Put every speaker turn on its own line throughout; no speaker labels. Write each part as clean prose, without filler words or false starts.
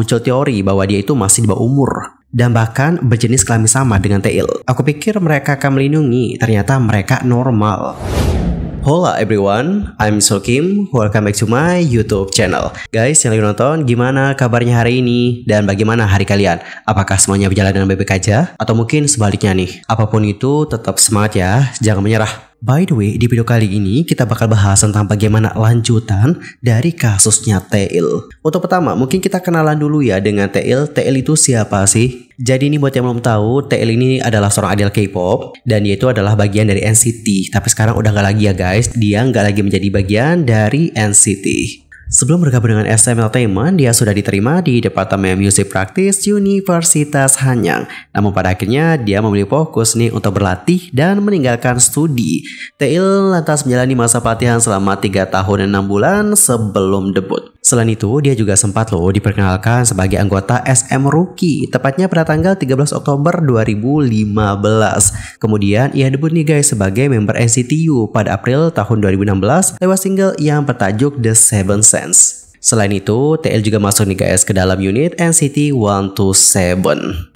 muncul teori bahwa dia itu masih di bawah umur dan bahkan berjenis kelamin sama dengan Tail. Aku pikir mereka akan melindungi, ternyata mereka normal. Hola everyone, I'm Sol Kim. Welcome back to my YouTube channel. Guys yang lagi nonton, gimana kabarnya hari ini? Dan bagaimana hari kalian? Apakah semuanya berjalan dengan baik-baik aja? Atau mungkin sebaliknya nih? Apapun itu, tetap semangat ya, jangan menyerah. By the way, di video kali ini kita bakal bahas tentang bagaimana lanjutan dari kasusnya Tail. Untuk pertama, mungkin kita kenalan dulu ya dengan Tail. Tail itu siapa sih? Jadi ini buat yang belum tahu, Tail ini adalah seorang idol K-pop dan dia itu adalah bagian dari NCT. Tapi sekarang udah nggak lagi ya guys, dia nggak lagi menjadi bagian dari NCT. Sebelum bergabung dengan SM Entertainment, dia sudah diterima di Departemen Music Practice Universitas Hanyang. Namun pada akhirnya dia memilih fokus nih untuk berlatih dan meninggalkan studi. Tail lantas menjalani masa pelatihan selama 3 tahun dan 6 bulan sebelum debut. Selain itu, dia juga sempat diperkenalkan sebagai anggota SM Rookie, tepatnya pada tanggal 13 Oktober 2015. Kemudian ia debut nih guys sebagai member NCT U pada April tahun 2016 lewat single yang bertajuk The Seven Sense. Selain itu, TL juga masuk nih guys ke dalam unit NCT 127.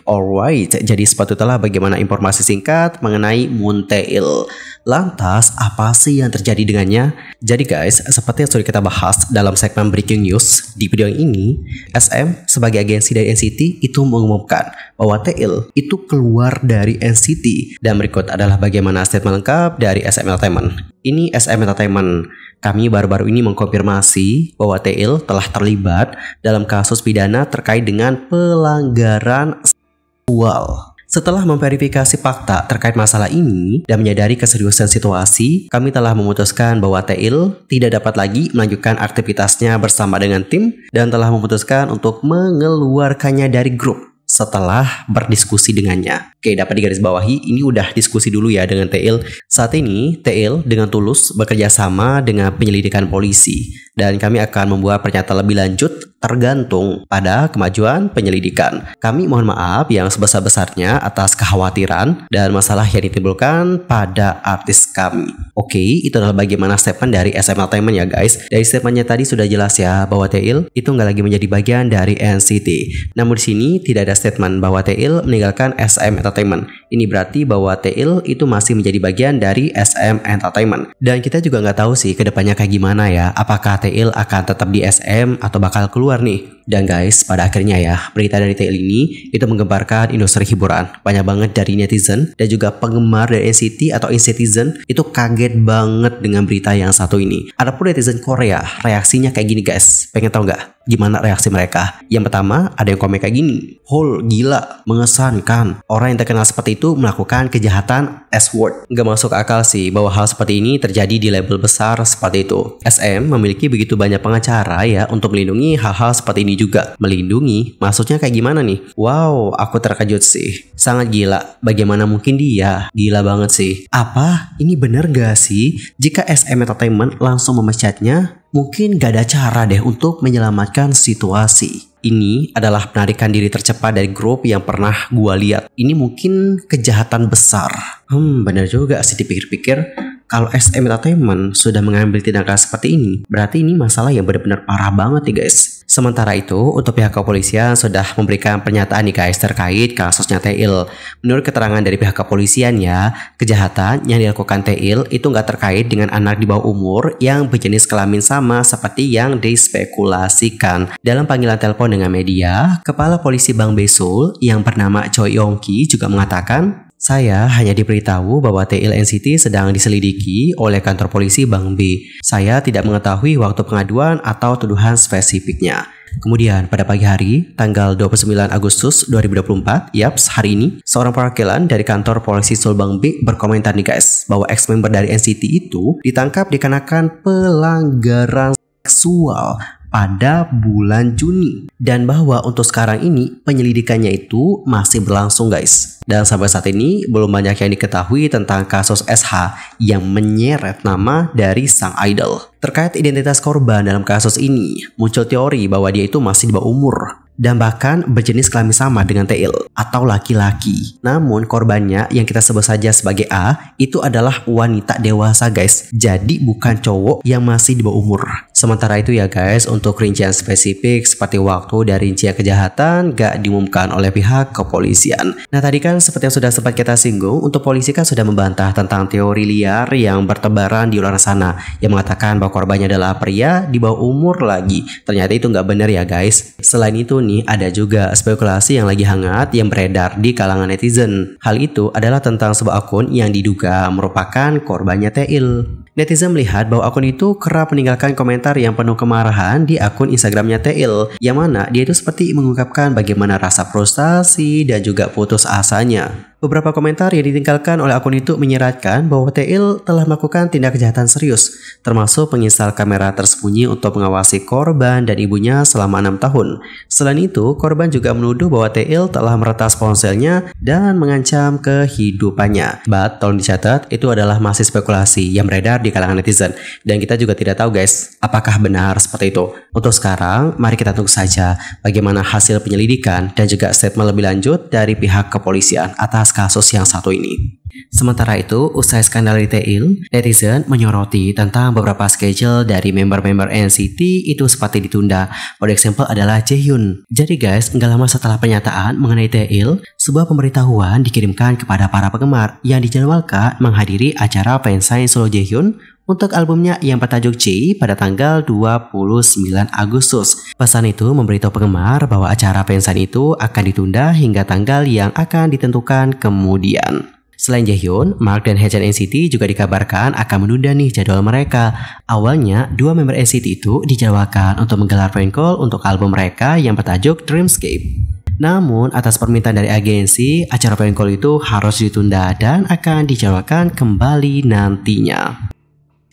Alright, jadi sepatutnya bagaimana informasi singkat mengenai Moon Tail. Lantas, apa sih yang terjadi dengannya? Jadi guys, seperti yang sudah kita bahas dalam segmen Breaking News, di video ini, SM sebagai agensi dari NCT itu mengumumkan bahwa Tail itu keluar dari NCT. Dan berikut adalah bagaimana statement lengkap dari SM Entertainment. Ini SM Entertainment. Kami baru-baru ini mengkonfirmasi bahwa Tail telah terlibat dalam kasus pidana terkait dengan pelanggaran seksual. Setelah memverifikasi fakta terkait masalah ini dan menyadari keseriusan situasi, kami telah memutuskan bahwa Tail tidak dapat lagi melanjutkan aktivitasnya bersama dengan tim dan telah memutuskan untuk mengeluarkannya dari grup setelah berdiskusi dengannya. Oke, dapat digarisbawahi, ini udah diskusi dulu ya dengan Tail. Saat ini, Tail dengan tulus bekerja sama dengan penyelidikan polisi. Dan kami akan membuat pernyataan lebih lanjut tergantung pada kemajuan penyelidikan. Kami mohon maaf yang sebesar-besarnya atas kekhawatiran dan masalah yang ditimbulkan pada artis kami. Oke, itu adalah bagaimana statement dari SM Entertainment ya guys. Dari statementnya tadi sudah jelas ya bahwa Tail itu nggak lagi menjadi bagian dari NCT. Namun di sini tidak ada statement bahwa Tail meninggalkan SM Entertainment. Ini berarti bahwa Tail itu masih menjadi bagian dari SM Entertainment. Dan kita juga nggak tahu sih kedepannya kayak gimana ya. Apakah Tail akan tetap di SM atau bakal keluar nih. Dan guys, pada akhirnya ya, berita dari Tail ini itu menggemparkan industri hiburan. Banyak banget dari netizen dan juga penggemar dari NCT atau InCitizen itu kaget banget dengan berita yang satu ini. Adapun netizen Korea, reaksinya kayak gini guys. Pengen tahu nggak gimana reaksi mereka? Yang pertama, ada yang komen kayak gini. Hol, gila, mengesankan. Orang yang terkenal seperti itu melakukan kejahatan S-word. Nggak masuk akal sih bahwa hal seperti ini terjadi di label besar seperti itu. SM memiliki begitu banyak pengacara ya untuk melindungi hal-hal seperti ini juga. Melindungi? Maksudnya kayak gimana nih? Wow, aku terkejut sih. Sangat gila. Bagaimana mungkin dia? Gila banget sih. Apa? Ini bener gak sih? Jika SM Entertainment langsung memecatnya, mungkin gak ada cara deh untuk menyelamatkan situasi. Ini adalah penarikan diri tercepat dari grup yang pernah gua lihat. Ini mungkin kejahatan besar. Bener juga sih dipikir-pikir. Kalau SM Entertainment sudah mengambil tindakan seperti ini, berarti ini masalah yang benar-benar parah banget nih guys. Sementara itu, untuk pihak kepolisian sudah memberikan pernyataan nih guys terkait kasusnya Tail. Menurut keterangan dari pihak kepolisian ya, kejahatan yang dilakukan Tail itu nggak terkait dengan anak di bawah umur yang berjenis kelamin sama seperti yang dispekulasikan. Dalam panggilan telepon dengan media, Kepala Polisi Bang Besul yang bernama Choi Yongki juga mengatakan, saya hanya diberitahu bahwa Tail NCT sedang diselidiki oleh kantor polisi Bang B. Saya tidak mengetahui waktu pengaduan atau tuduhan spesifiknya. Kemudian pada pagi hari, tanggal 29 Agustus 2024, yaps hari ini, seorang perwakilan dari kantor polisi Seoul Bang B berkomentar nih guys, bahwa ex-member dari NCT itu ditangkap dikarenakan pelanggaran seksual pada bulan Juni. Dan bahwa untuk sekarang ini penyelidikannya itu masih berlangsung guys. Dan sampai saat ini belum banyak yang diketahui tentang kasus SH yang menyeret nama dari sang idol. Terkait identitas korban dalam kasus ini, muncul teori bahwa dia itu masih di bawah umur dan bahkan berjenis kelamin sama dengan Teil atau laki-laki. Namun korbannya yang kita sebut saja sebagai A itu adalah wanita dewasa guys. Jadi bukan cowok yang masih di bawah umur. Sementara itu ya guys, untuk rincian spesifik seperti waktu dan rincian kejahatan gak diumumkan oleh pihak kepolisian. Nah tadi kan seperti yang sudah sempat kita singgung, untuk polisi kan sudah membantah tentang teori liar yang bertebaran di luar sana yang mengatakan bahwa korbannya adalah pria di bawah umur lagi. Ternyata itu nggak benar ya guys. Selain itu nih, ada juga spekulasi yang lagi hangat yang beredar di kalangan netizen. Hal itu adalah tentang sebuah akun yang diduga merupakan korbannya Teil. Netizen melihat bahwa akun itu kerap meninggalkan komentar yang penuh kemarahan di akun Instagramnya Teil, yang mana dia itu seperti mengungkapkan bagaimana rasa frustasi dan juga putus asanya. Beberapa komentar yang ditinggalkan oleh akun itu menyiratkan bahwa Teil telah melakukan tindak kejahatan serius, termasuk menginstal kamera tersembunyi untuk mengawasi korban dan ibunya selama 6 tahun. Selain itu, korban juga menuduh bahwa Teil telah meretas ponselnya dan mengancam kehidupannya. But tolong dicatat, itu adalah masih spekulasi yang beredar di kalangan netizen, dan kita juga tidak tahu guys, apakah benar seperti itu. Untuk sekarang, mari kita tunggu saja bagaimana hasil penyelidikan dan juga statement lebih lanjut dari pihak kepolisian atas kasus yang satu ini. Sementara itu, usai skandal di Teil, netizen menyoroti tentang beberapa schedule dari member-member NCT itu seperti ditunda. For example adalah Jaehyun. Jadi guys, nggak lama setelah pernyataan mengenai Teil, sebuah pemberitahuan dikirimkan kepada para penggemar yang dijadwalkan menghadiri acara fansign solo Jaehyun untuk albumnya yang bertajuk J pada tanggal 29 Agustus. Pesan itu memberitahu penggemar bahwa acara fansign itu akan ditunda hingga tanggal yang akan ditentukan kemudian. Selain Jaehyun, Mark dan Haechan NCT juga dikabarkan akan menunda nih jadwal mereka. Awalnya, dua member NCT itu dijadwalkan untuk menggelar fan call untuk album mereka yang bertajuk Dreamscape. Namun, atas permintaan dari agensi, acara fan call itu harus ditunda dan akan dijadwalkan kembali nantinya.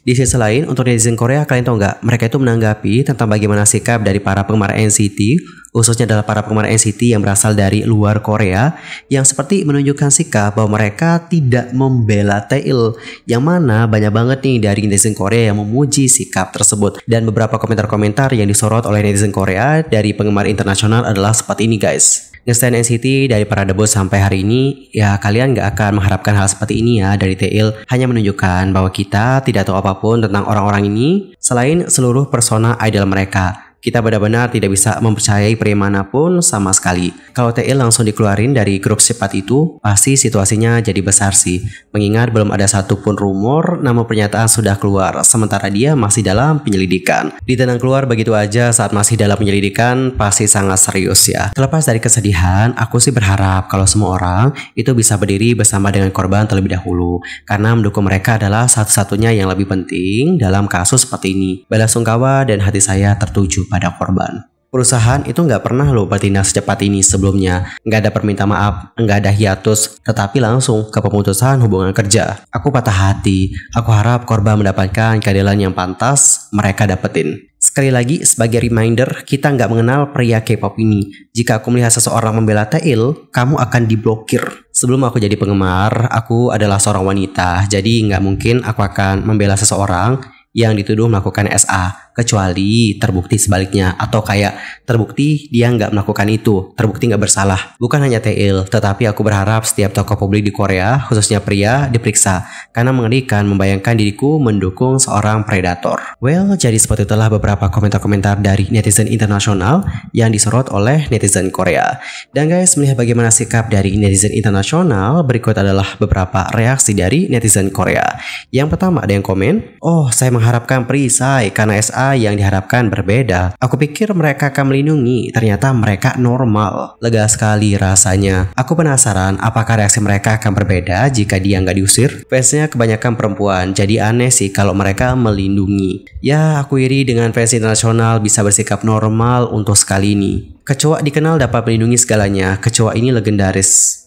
Di sisi lain, untuk netizen Korea, kalian tahu nggak? Mereka itu menanggapi tentang bagaimana sikap dari para penggemar NCT, khususnya adalah para penggemar NCT yang berasal dari luar Korea, yang seperti menunjukkan sikap bahwa mereka tidak membela Teil, yang mana banyak banget nih dari netizen Korea yang memuji sikap tersebut. Dan beberapa komentar-komentar yang disorot oleh netizen Korea dari penggemar internasional adalah seperti ini guys. Nge-stand NCT dari para debut sampai hari ini, ya kalian gak akan mengharapkan hal seperti ini ya dari Teil. Hanya menunjukkan bahwa kita tidak tahu apapun tentang orang-orang ini selain seluruh persona idol mereka. Kita benar-benar tidak bisa mempercayai pria manapun sama sekali. Kalau Teil langsung dikeluarin dari grup sifat itu, pasti situasinya jadi besar sih. Mengingat belum ada satupun rumor, namun pernyataan sudah keluar, sementara dia masih dalam penyelidikan. Ditendang keluar begitu aja saat masih dalam penyelidikan, pasti sangat serius ya. Terlepas dari kesedihan, aku sih berharap kalau semua orang itu bisa berdiri bersama dengan korban terlebih dahulu. Karena mendukung mereka adalah satu-satunya yang lebih penting dalam kasus seperti ini. Bela sungkawa dan hati saya tertuju pada korban. Perusahaan itu nggak pernah loh bertindak secepat ini sebelumnya. Nggak ada perminta maaf, nggak ada hiatus, tetapi langsung ke pemutusan hubungan kerja. Aku patah hati. Aku harap korban mendapatkan keadilan yang pantas mereka dapetin. Sekali lagi, sebagai reminder, kita nggak mengenal pria K-pop ini. Jika aku melihat seseorang membela Teil, kamu akan diblokir. Sebelum aku jadi penggemar, aku adalah seorang wanita. Jadi nggak mungkin aku akan membela seseorang yang dituduh melakukan SA, kecuali terbukti sebaliknya, atau kayak terbukti dia nggak melakukan itu, terbukti nggak bersalah. Bukan hanya Teil, tetapi aku berharap setiap tokoh publik di Korea, khususnya pria, diperiksa, karena mengerikan membayangkan diriku mendukung seorang predator. Well, jadi seperti itulah beberapa komentar-komentar dari netizen internasional yang disorot oleh netizen Korea. Dan guys, melihat bagaimana sikap dari netizen internasional, berikut adalah beberapa reaksi dari netizen Korea. Yang pertama ada yang komen, "Oh, saya mengharapkan perisai karena SA yang diharapkan berbeda. Aku pikir mereka akan melindungi, ternyata mereka normal. Lega sekali rasanya. Aku penasaran apakah reaksi mereka akan berbeda jika dia nggak diusir. Fansnya kebanyakan perempuan, jadi aneh sih kalau mereka melindungi. Ya, aku iri dengan fans internasional bisa bersikap normal untuk sekali ini. Kecoa dikenal dapat melindungi segalanya. Kecoa ini legendaris."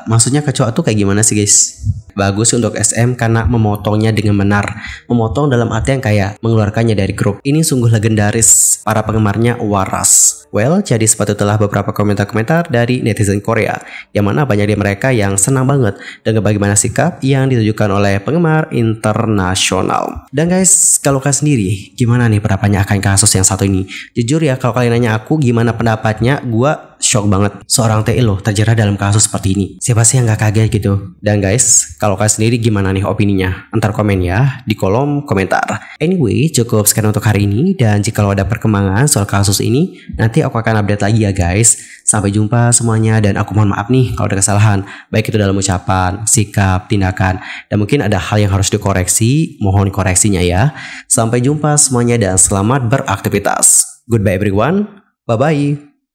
Maksudnya kecoa tuh kayak gimana sih guys? Bagus untuk SM karena memotongnya dengan benar. Memotong dalam artian kayak mengeluarkannya dari grup. Ini sungguh legendaris. Para penggemarnya waras. Well, jadi seperti itulah beberapa komentar-komentar dari netizen Korea, yang mana banyak dari mereka yang senang banget dengan bagaimana sikap yang ditujukan oleh penggemar internasional. Dan guys, kalau kalian sendiri, gimana nih pendapatnya akan kasus yang satu ini? Jujur ya, kalau kalian nanya aku gimana pendapatnya, gua shock banget. Seorang TL loh terjerat dalam kasus seperti ini. Siapa sih yang gak kaget gitu? Dan guys, kalau kalian sendiri gimana nih opininya? Ntar komen ya di kolom komentar. Anyway, cukup sekian untuk hari ini. Dan jika ada perkembangan soal kasus ini, nanti aku akan update lagi ya guys. Sampai jumpa semuanya, dan aku mohon maaf nih kalau ada kesalahan, baik itu dalam ucapan, sikap, tindakan, dan mungkin ada hal yang harus dikoreksi. Mohon koreksinya ya. Sampai jumpa semuanya dan selamat beraktivitas. Goodbye everyone. Bye bye.